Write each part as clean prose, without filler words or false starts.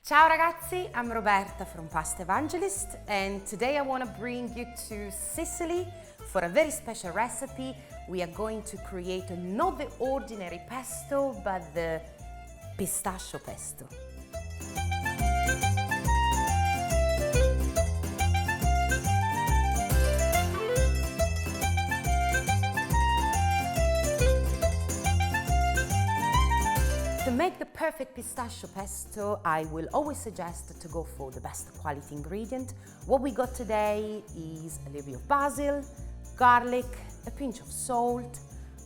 Ciao ragazzi, I'm Roberta from Past Evangelists, and today I want to bring you to Sicily for a very special recipe. We are going to create not the ordinary pesto, but the pistachio pesto. To make the perfect pistachio pesto, I will always suggest to go for the best quality ingredient. What we got today is a little bit of basil, garlic, a pinch of salt,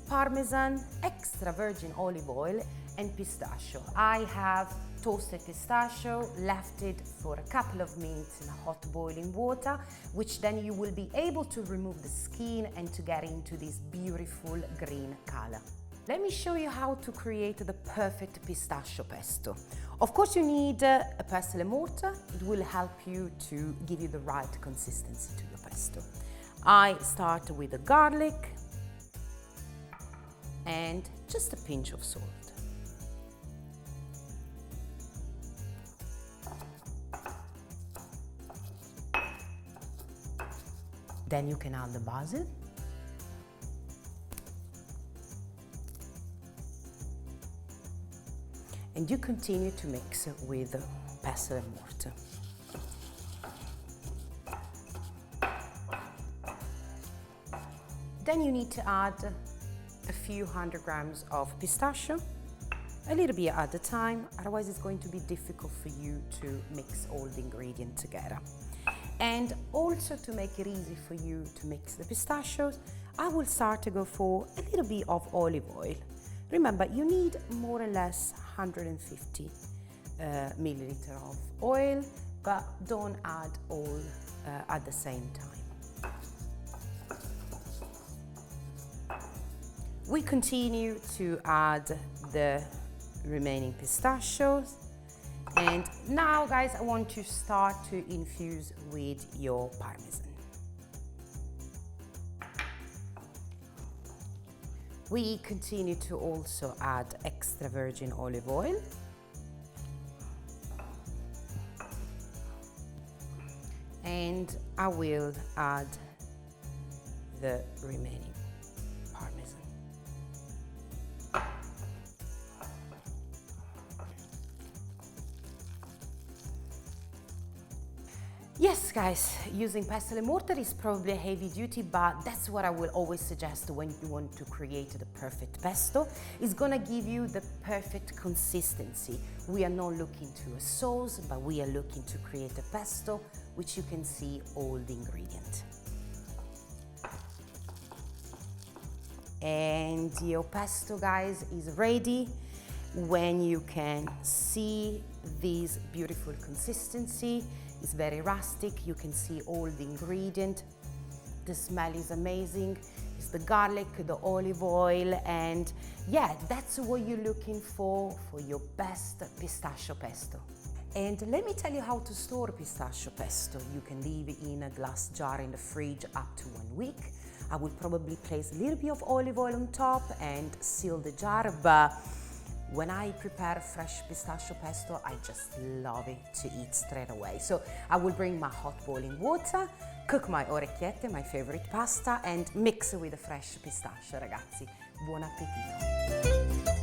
parmesan, extra virgin olive oil, and pistachio. I have toasted pistachio, left it for a couple of minutes in hot boiling water, which then you will be able to remove the skin and to get into this beautiful green color. Let me show you how to create the perfect pistachio pesto. Of course, you need a pestle and mortar. It will help you to give you the right consistency to your pesto. I start with the garlic and just a pinch of salt. Then you can add the basil. And you continue to mix with pestle and mortar. Then you need to add a few 100 grams of pistachio, a little bit at a time, otherwise it's going to be difficult for you to mix all the ingredients together. And also, to make it easy for you to mix the pistachios, I will start to go for a little bit of olive oil. Remember, you need more or less 150 milliliter of oil, but don't add all at the same time. We continue to add the remaining pistachios. And now, guys, I want to start to infuse with your parmesan. We continue to also add extra virgin olive oil. And I will add the remaining parmesan. Yes, guys, using pestle and mortar is probably a heavy duty, but that's what I will always suggest when you want to create the perfect pesto. It's gonna give you the perfect consistency. We are not looking to a sauce, but we are looking to create a pesto, which you can see all the ingredients. And your pesto, guys, is ready. When you can see this beautiful consistency, it's very rustic, you can see all the ingredients. The smell is amazing. It's the garlic, the olive oil, and yeah, that's what you're looking for your best pistachio pesto. And let me tell you how to store pistachio pesto. You can leave it in a glass jar in the fridge up to 1 week. I would probably place a little bit of olive oil on top and seal the jar, but when I prepare fresh pistachio pesto, I just love it to eat straight away. So I will bring my hot boiling water, cook my orecchiette, my favorite pasta, and mix it with the fresh pistachio, ragazzi. Buon appetito!